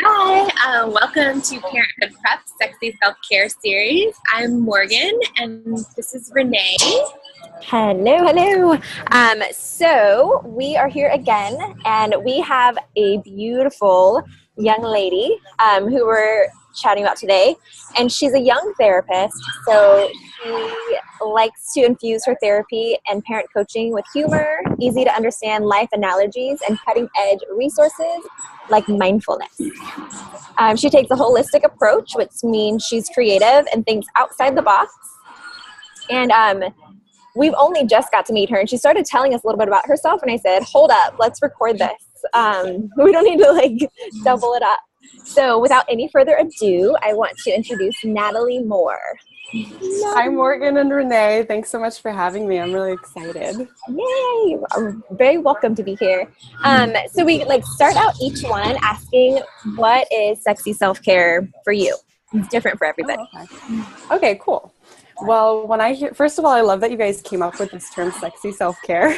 Hi, welcome to Parenthood Prep Sexy Self-Care Series. I'm Morgan, and this is Renee. Hello. So we are here again, and we have a beautiful young lady who we're chatting about today. And she's a young therapist, so she likes to infuse her therapy and parent coaching with humor, easy to understand life analogies, and cutting-edge resources like mindfulness. She takes a holistic approach, which means she's creative and thinks outside the box. And we've only just got to meet her, and she started telling us a little bit about herself, and I said, hold up, let's record this. We don't need to double it up. So without any further ado, I want to introduce Natalie Moore. Hi, Morgan and Renee. Thanks so much for having me. I'm really excited. Yay! I'm very welcome to be here. So we start out each one asking, what is sexy self-care for you? It's different for everybody. Okay, cool. Well, first of all, I love that you guys came up with this term sexy self-care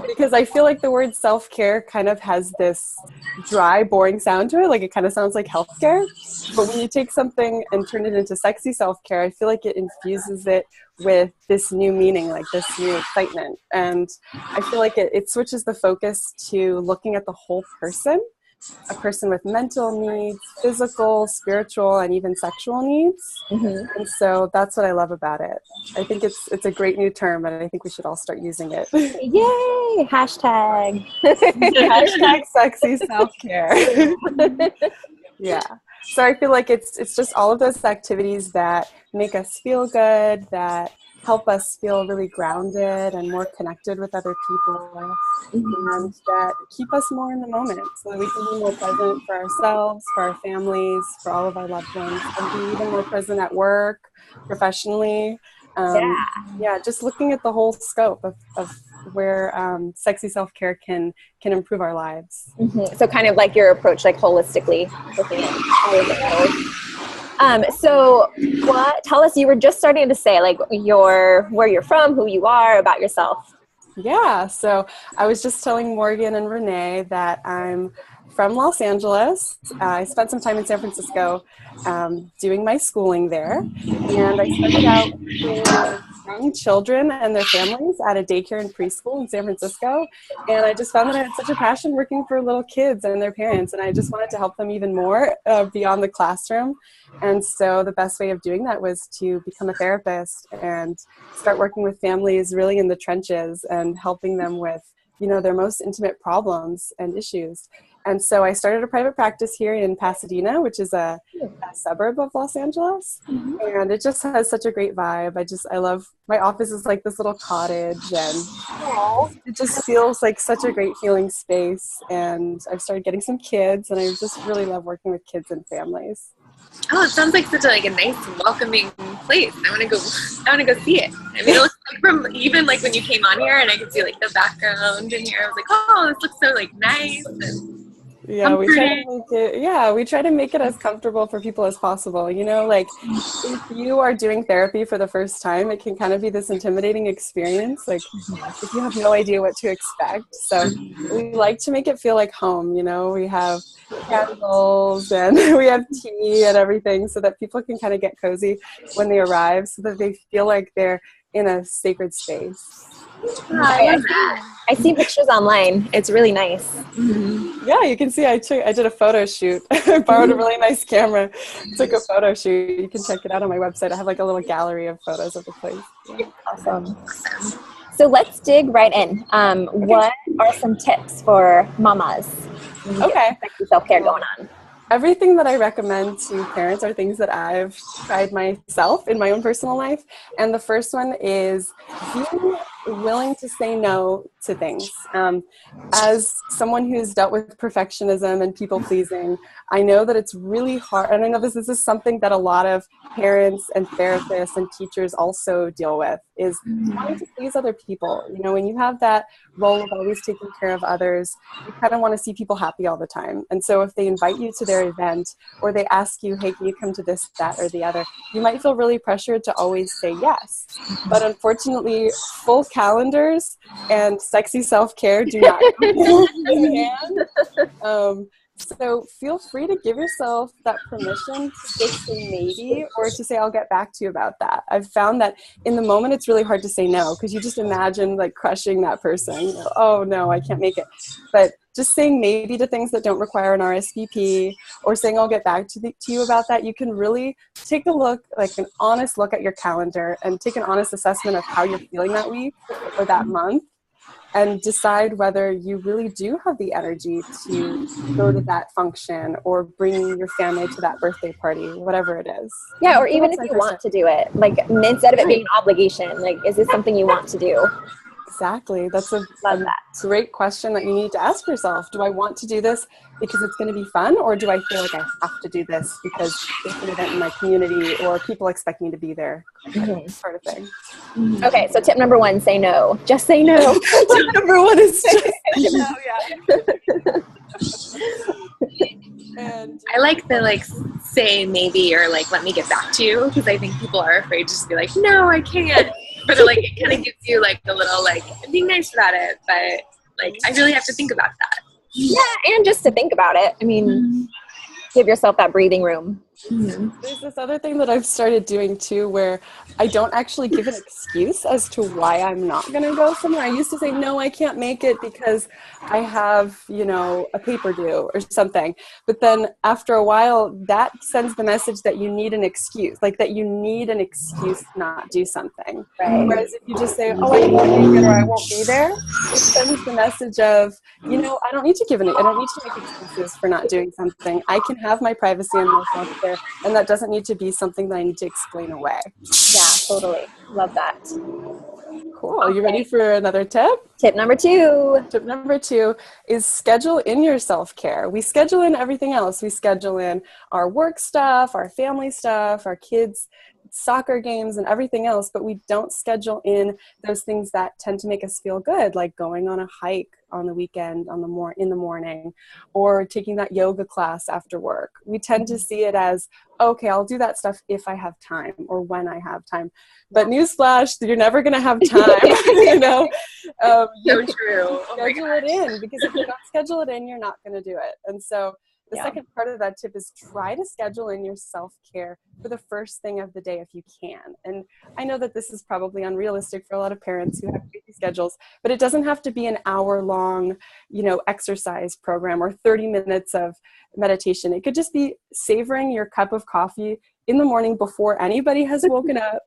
because I feel like the word self-care kind of has this dry, boring sound to it. Like it kind of sounds like healthcare. But when you take something and turn it into sexy self-care, I feel like it infuses it with this new meaning, like this new excitement. And I feel like it switches the focus to looking at the whole person. A person with mental needs, physical, spiritual, and even sexual needs. Mm-hmm. And so that's what I love about it. I think it's a great new term, and I think we should all start using it. Yay! Hashtag. Hashtag sexy self-care. Yeah. So I feel like it's just all of those activities that make us feel good, that help us feel really grounded and more connected with other people, and that keep us more in the moment so that we can be more present for ourselves, for our families, for all of our loved ones, and be even more present at work, professionally. Just looking at the whole scope of where sexy self-care can improve our lives. Mm-hmm. So kind of like your approach, holistically looking at all of it. So tell us, you were just starting to say where you're from, who you are, about yourself. Yeah, so I was just telling Morgan and Renee that I'm from Los Angeles. I spent some time in San Francisco doing my schooling there, and I started out with young children and their families at a daycare and preschool in San Francisco, and I just found that I had such a passion working for little kids and their parents, and I just wanted to help them even more beyond the classroom. And so the best way of doing that was to become a therapist and start working with families really in the trenches and helping them with, their most intimate problems and issues. And so I started a private practice here in Pasadena, which is a suburb of Los Angeles. Mm-hmm. And it just has such a great vibe. I love, my office is like this little cottage, and it just feels like such a great healing space. And I've started getting some kids, and I just really love working with kids and families. Oh, it sounds like such a nice, welcoming place. I want to go see it. I mean, it looks like from even when you came on here, and I could see the background in here. I was like, oh, this looks so nice. And yeah, we try to make it as comfortable for people as possible. If you are doing therapy for the first time, it can kind of be this intimidating experience. If you have no idea what to expect. So we like to make it feel like home. We have candles and we have tea and everything so that people can kind of get cozy when they arrive, so that they feel like they're in a sacred space. I see pictures online. It's really nice. Mm-hmm. Yeah, you can see I did a photo shoot. I borrowed a really nice camera, took a photo shoot. You can check it out on my website. I have a little gallery of photos of the place. Yeah. Awesome. So let's dig right in. What are some tips for mamas? Okay. Sexy self-care going on. Everything that I recommend to parents are things that I've tried myself in my own personal life. And the first one is being willing to say no to things. As someone who's dealt with perfectionism and people pleasing, I know that it's really hard. And I know this is something that a lot of parents and therapists and teachers also deal with, is wanting to please other people. When you have that role of always taking care of others, you kind of want to see people happy all the time. And so if they invite you to their event, or they ask you, hey, can you come to this, that, or the other, you might feel really pressured to always say yes. But unfortunately, full calendars and sexy self-care do not go hand in hand. So feel free to give yourself that permission to just say maybe, or to say, I'll get back to you about that. I've found that in the moment, it's really hard to say no, because you just imagine like crushing that person. You know, oh no, I can't make it. But just saying maybe to things that don't require an RSVP, or saying I'll get back to you about that, you can really take a look, like an honest look at your calendar, and take an honest assessment of how you're feeling that week or that month, and decide whether you really do have the energy to go to that function or bring your family to that birthday party, whatever it is. Yeah, or even if you want to do it, like instead of it being an obligation, like, is this something you want to do? Exactly. That's a that. great question that you need to ask yourself. Do I want to do this because it's going to be fun, or do I feel like I have to do this because it's an event in my community or people expect me to be there, sort of thing. Okay, so tip number 1, say no. Just say no. Tip number 1 is just say no, yeah. And I like the like say maybe, or like let me get back to you, because I think people are afraid to just be like, no, I can't. But it kind of gives you like a little like being nice about it, but like I really have to think about that. Yeah, and just to think about it. I mean, give yourself that breathing room. There's this other thing that I've started doing too, where I don't actually give an excuse as to why I'm not going to go somewhere. I used to say, no, I can't make it because I have, a paper due or something. But then after a while, that sends the message that you need an excuse, like that you need an excuse to not do something. Right. Whereas if you just say, oh, I can't make it, or I won't be there, it sends the message of, I don't need to make excuses for not doing something. I can have my privacy and my self-care. And that doesn't need to be something that I need to explain away. Yeah, totally. Love that. Cool. Are you ready for another tip? Tip number 2. Tip number 2 is schedule in your self-care. We schedule in everything else. We schedule in our work stuff, our family stuff, our kids' soccer games and everything else, but we don't schedule in those things that tend to make us feel good, like going on a hike on the weekend in the morning, or taking that yoga class after work. We tend to see it as, okay, I'll do that stuff if I have time or when I have time. But newsflash, you're never going to have time. So true. Schedule it in, because if you don't schedule it in, you're not going to do it. And so the second part of that tip is try to schedule in your self-care for the first thing of the day if you can. And I know that this is probably unrealistic for a lot of parents who have busy schedules, but it doesn't have to be an hour-long, exercise program or 30 minutes of meditation. It could just be savoring your cup of coffee in the morning before anybody has woken up.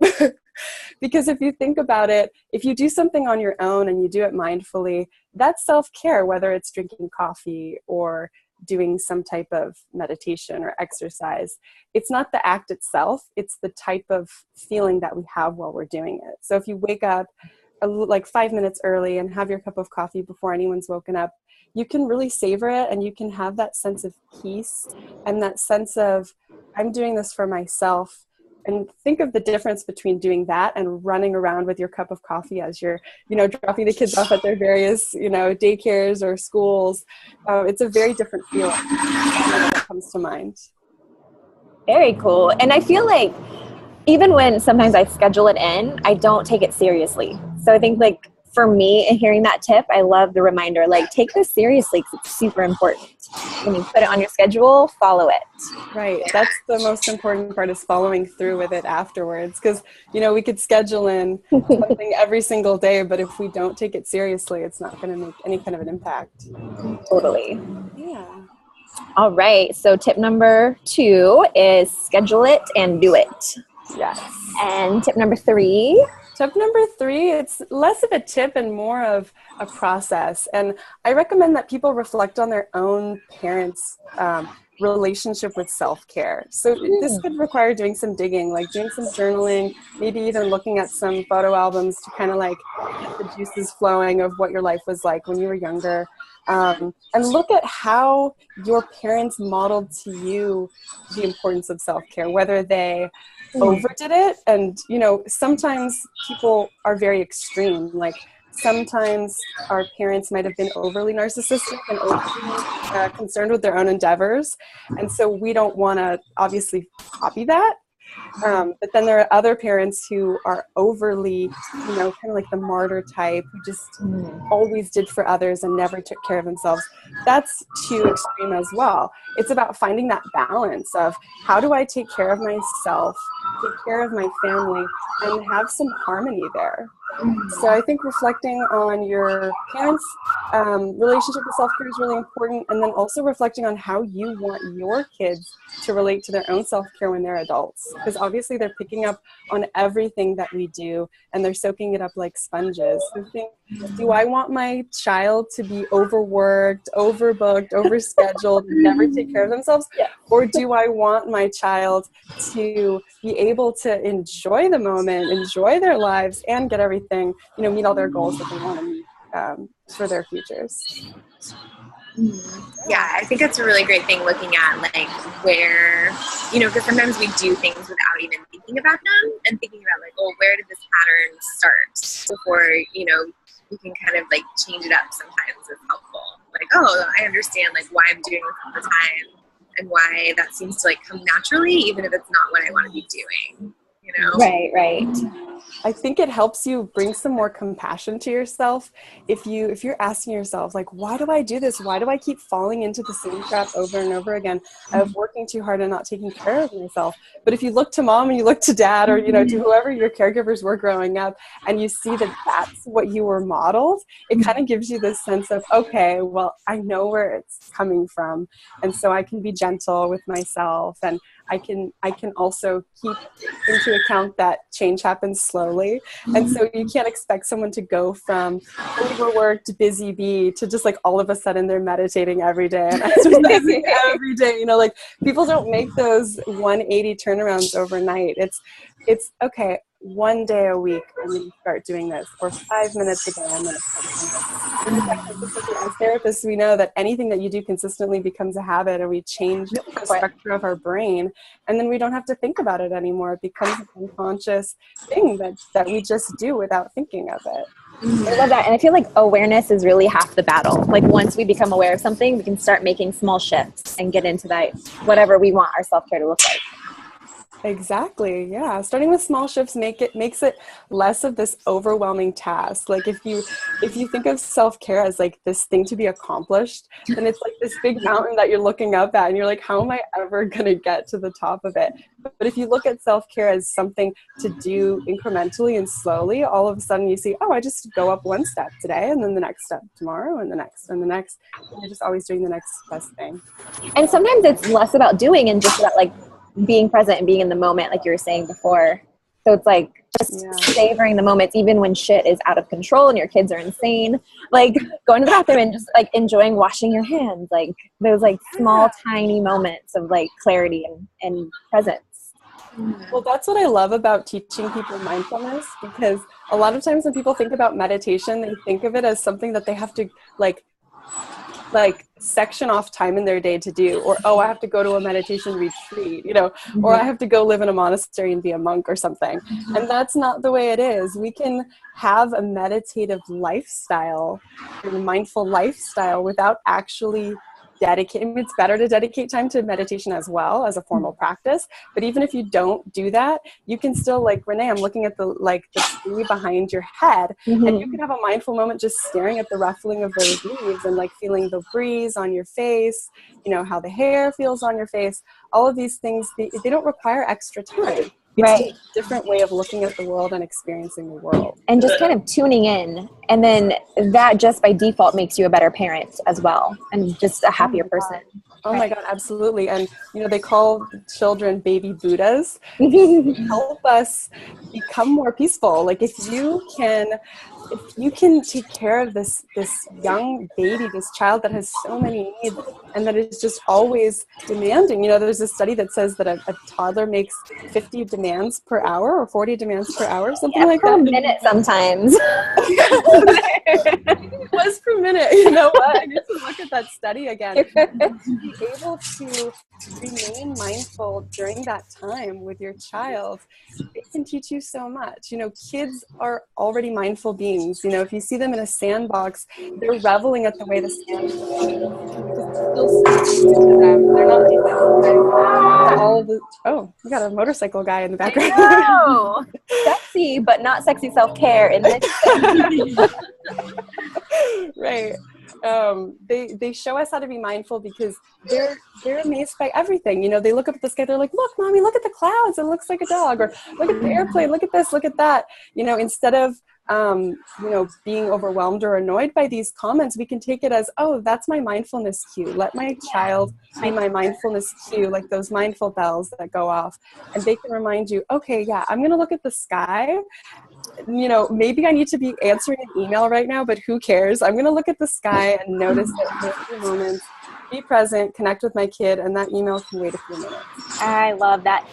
Because if you think about it, if you do something on your own and you do it mindfully, that's self-care, whether it's drinking coffee or doing some type of meditation or exercise. It's not the act itself, it's the type of feeling that we have while we're doing it. So if you wake up like 5 minutes early and have your cup of coffee before anyone's woken up, you can really savor it, and you can have that sense of peace and that sense of, I'm doing this for myself. And think of the difference between doing that and running around with your cup of coffee as you're, dropping the kids off at their various, daycares or schools. It's a very different feeling that comes to mind. Very cool. And I feel like even when sometimes I schedule it in, I don't take it seriously. So I think like for me, and hearing that tip, I love the reminder, like take this seriously because it's super important. When you put it on your schedule, follow it. Right. That's the most important part, is following through with it afterwards. Because, we could schedule in something every single day, but if we don't take it seriously, it's not going to make any kind of an impact. Totally. Yeah. All right. So tip number 2 is schedule it and do it. Yes. And tip number 3? Tip number 3, it's less of a tip and more of a process. And I recommend that people reflect on their own parents' relationship with self-care. So this could require doing some digging, like doing some journaling, maybe even looking at some photo albums to kind of like get the juices flowing of what your life was like when you were younger. And look at how your parents modeled to you the importance of self-care, whether they overdid it. And, sometimes people are very extreme. Like sometimes our parents might have been overly narcissistic and overly concerned with their own endeavors. And so we don't want to obviously copy that. But then there are other parents who are overly, kind of like the martyr type, who just always did for others and never took care of themselves. That's too extreme as well. It's about finding that balance of how do I take care of myself, take care of my family, and have some harmony there. So I think reflecting on your parents' relationship with self-care is really important, and then also reflecting on how you want your kids to relate to their own self-care when they're adults, because obviously they're picking up on everything that we do and they're soaking it up like sponges. So think, do I want my child to be overworked, overbooked, overscheduled, never take care of themselves? Yeah. Or do I want my child to be able to enjoy the moment, enjoy their lives, and get everything, meet all their goals that they want to meet for their futures? Yeah, I think it's a really great thing looking at like where, because sometimes we do things without even thinking about them and thinking about like, oh, where did this pattern start before, we can kind of like change it up sometimes is helpful. Like, oh, I understand like why I'm doing this all the time and why that seems to like come naturally, even if it's not what I want to be doing, Right. I think it helps you bring some more compassion to yourself if you're asking yourself, like, why do I do this? Why do I keep falling into the same trap over and over again of working too hard and not taking care of myself? But if you look to mom and you look to dad or, to whoever your caregivers were growing up, and you see that that's what you were modeled, it kind of gives you this sense of, okay, well, I know where it's coming from. And so I can be gentle with myself, and I can also keep into account that change happens slowly. And so you can't expect someone to go from overworked, busy bee to just like all of a sudden they're meditating every day and exercising every day. Like people don't make those 180 turnarounds overnight. It's okay, one day a week I'm going to start doing this, or 5 minutes a day I'm going to start doing this. As therapists, we know that anything that you do consistently becomes a habit, and we change the structure of our brain, and then we don't have to think about it anymore. It becomes an unconscious thing that we just do without thinking of it. I love that. And I feel like awareness is really half the battle. Like once we become aware of something, we can start making small shifts and get into that, whatever we want our self-care to look like. Exactly. Yeah. Starting with small shifts makes it less of this overwhelming task. Like if you think of self-care as like this thing to be accomplished, then it's like this big mountain that you're looking up at and you're like, how am I ever going to get to the top of it? But if you look at self-care as something to do incrementally and slowly, all of a sudden you see, oh, I just go up one step today, and then the next step tomorrow, and the next and the next. And you're just always doing the next best thing. And sometimes it's less about doing and just about like being present and being in the moment, like you were saying before. So it's like just savoring the moments, even when shit is out of control and your kids are insane, like going to the bathroom and just like enjoying washing your hands, like those like small tiny moments of like clarity and presence. Well, that's what I love about teaching people mindfulness, because a lot of times when people think about meditation, they think of it as something that they have to like section off time in their day to do, or, oh, I have to go to a meditation retreat, or I have to go live in a monastery and be a monk or something. And that's not the way it is. We can have a meditative lifestyle and a mindful lifestyle without actually dedicating. It's better to dedicate time to meditation as well as a formal practice. But even if you don't do that, you can still, like Renee, I'm looking at the tree behind your head, and you can have a mindful moment just staring at the ruffling of those leaves and like feeling the breeze on your face, how the hair feels on your face. All of these things, they don't require extra time. It's just a different way of looking at the world and experiencing the world. And just kind of tuning in. And then that just by default makes you a better parent as well, and just a happier person. Oh my God, absolutely. And, they call children baby Buddhas. Help us become more peaceful. Like if you can take care of this young baby, this child that has so many needs and that is just always demanding. There's a study that says that a toddler makes 50 demands per hour or 40 demands per hour, something like that. Per minute sometimes. It was per minute. You know what? I need to look at that study again. To be able to remain mindful during that time with your child, it can teach you so much. Kids are already mindful beings. If you see them in a sandbox, they're reveling at the way the sand is. It just feels so to them. They're not all of the, oh, we got a motorcycle guy in the background. Oh, sexy, but not sexy self-care in this. Right. They show us how to be mindful because they're amazed by everything. You know, they look up at the sky, they're like, look, mommy, look at the clouds, it looks like a dog, or look at the airplane, look at this, look at that. You know, instead of being overwhelmed or annoyed by these comments, we can take it as, oh, that's my mindfulness cue. Let my child be my mindfulness cue, like those mindful bells that go off. And they can remind you, okay, yeah, I'm going to look at the sky. You know, maybe I need to be answering an email right now, but who cares? I'm going to look at the sky and notice it for a few moments, be present, connect with my kid, and that email can wait a few minutes. I love that.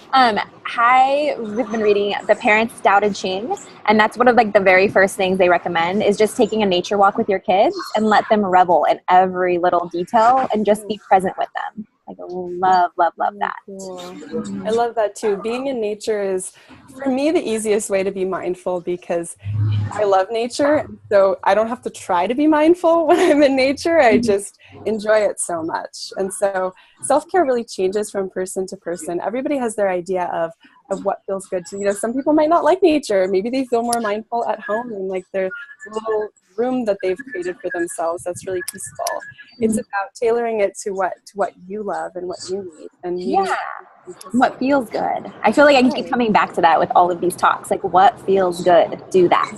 We've been reading The Parents Tao Te Ching, and that's one of like the very first things they recommend is just taking a nature walk with your kids and let them revel in every little detail and just be present with them. Like, love that. Cool. I love that too. Being in nature is, for me, the easiest way to be mindful because I love nature. So I don't have to try to be mindful when I'm in nature. I just enjoy it so much. And so self-care really changes from person to person. Everybody has their idea of what feels good to, you know, some people might not like nature. Maybe they feel more mindful at home in like their little room that they've created for themselves that's really peaceful. It's about tailoring it to what you love and what you need, and what feels good. I feel like I can keep coming back to that with all of these talks. Like, what feels good? Do that.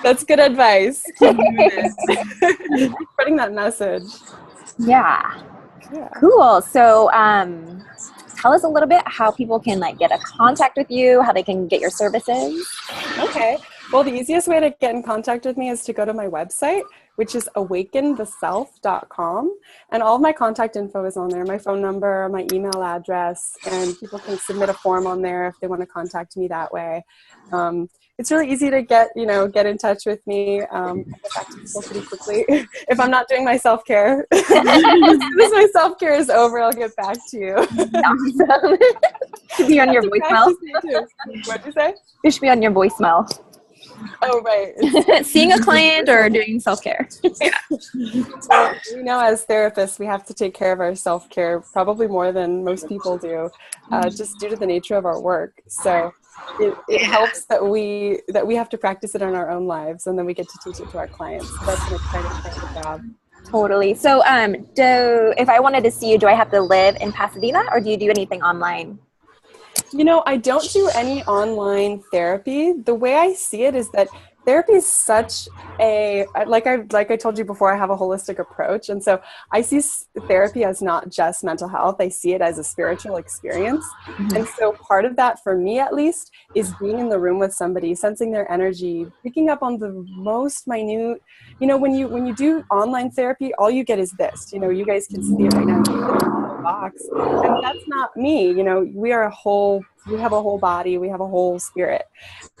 That's good advice. Keep spreading that message. Yeah. Cool. So tell us a little bit how people can like get a contact with you, how they can get your services. Okay. Well, the easiest way to get in contact with me is to go to my website, which is awakentheself.com. And all of my contact info is on there, my phone number, my email address, and people can submit a form on there if they want to contact me that way. It's really easy to get in touch with me. I get back to people pretty quickly if I'm not doing my self-care. As soon as my self-care is over, I'll get back to you. Awesome. Should be on your voicemail. What'd you say? It should be on your voicemail. Oh, right. Seeing a client or doing self-care. Yeah. So we know as therapists, we have to take care of our self-care probably more than most people do, just due to the nature of our work. So it helps that we have to practice it in our own lives, and then we get to teach it to our clients. So that's an exciting part of the job. Totally. So if I wanted to see you, do I have to live in Pasadena, or do you do anything online? You know, I don't do any online therapy. The way I see it is that therapy is such a, like I told you before, I have a holistic approach. And so I see therapy as not just mental health. I see it as a spiritual experience. Mm-hmm. And so part of that, for me at least, is being in the room with somebody, sensing their energy, picking up on the most minute, you know, when you do online therapy, all you get is this, you know, you guys can see it right now. Box. And that's not me. You know, we have a whole body, we have a whole spirit.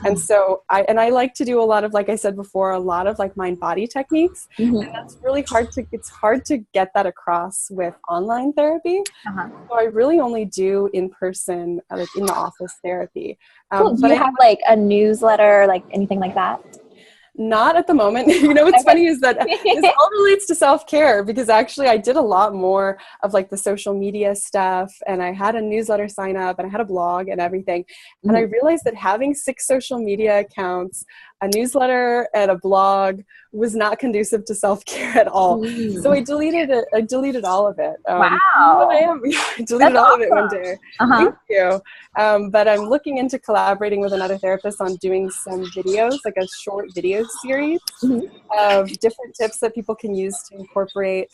And so I like to do a lot of, like I said before, a lot of like mind body techniques. Mm-hmm. And that's really it's hard to get that across with online therapy. Uh-huh. So I really only do in-person, like in the office therapy. Cool. Do you have like a newsletter, like anything like that? Not at the moment. You know, what's funny is that this all relates to self-care, because actually I did a lot more of like the social media stuff, and I had a newsletter sign up, and I had a blog and everything. Mm-hmm. And I realized that having 6 social media accounts, a newsletter, and a blog was not conducive to self-care at all. Mm. So I deleted it. I deleted all of it. Wow. I deleted all of it one day. Uh-huh. Thank you. But I'm looking into collaborating with another therapist on doing some videos, like a short video series of different tips that people can use to incorporate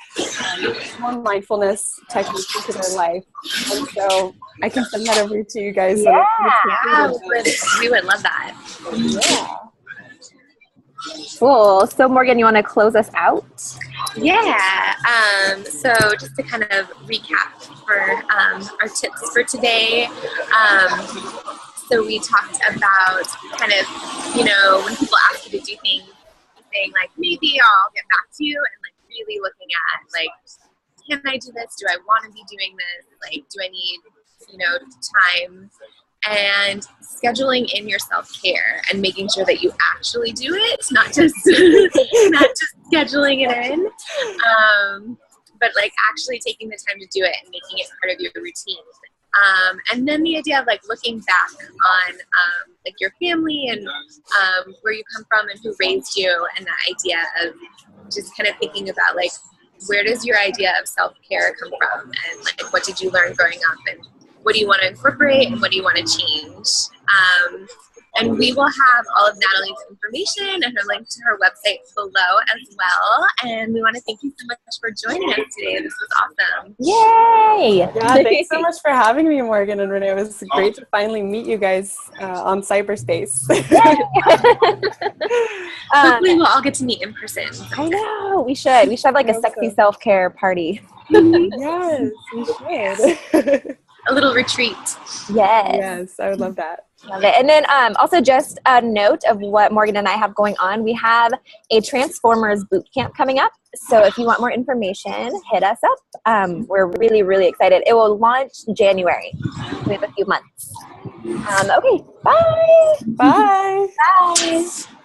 more mindfulness techniques into their life. And so I can send that over to you guys. Yeah, we would love that. Yeah. Cool. So Morgan, you want to close us out? Yeah. So just to kind of recap for our tips for today. So we talked about kind of, you know, when people ask you to do things, saying like, maybe I'll get back to you, and like really looking at like, can I do this? Do I want to be doing this? Like, do I need, you know, time? And scheduling in your self-care and making sure that you actually do it, not just scheduling it in. but like actually taking the time to do it and making it part of your routine. And then the idea of like looking back on like your family and where you come from and who raised you, and that idea of just kind of thinking about like, where does your idea of self-care come from, and like what did you learn growing up, and what do you want to incorporate and what do you want to change. And we will have all of Natalie's information and her link to her website below as well. And we want to thank you so much for joining us today. This was awesome. Yay! Yeah, thanks so much for having me, Morgan and Renee. It was great to finally meet you guys on cyberspace. Hopefully we'll all get to meet in person. I know, we should. We should have like a sexy self-care party. Yes, we should. A little retreat. Yes. Yes, I would love that. Love it. And then also just a note of what Morgan and I have going on. We have a Transformers boot camp coming up. So if you want more information, hit us up. We're really, really excited. It will launch January. We have a few months. Okay. Bye. Bye. Bye.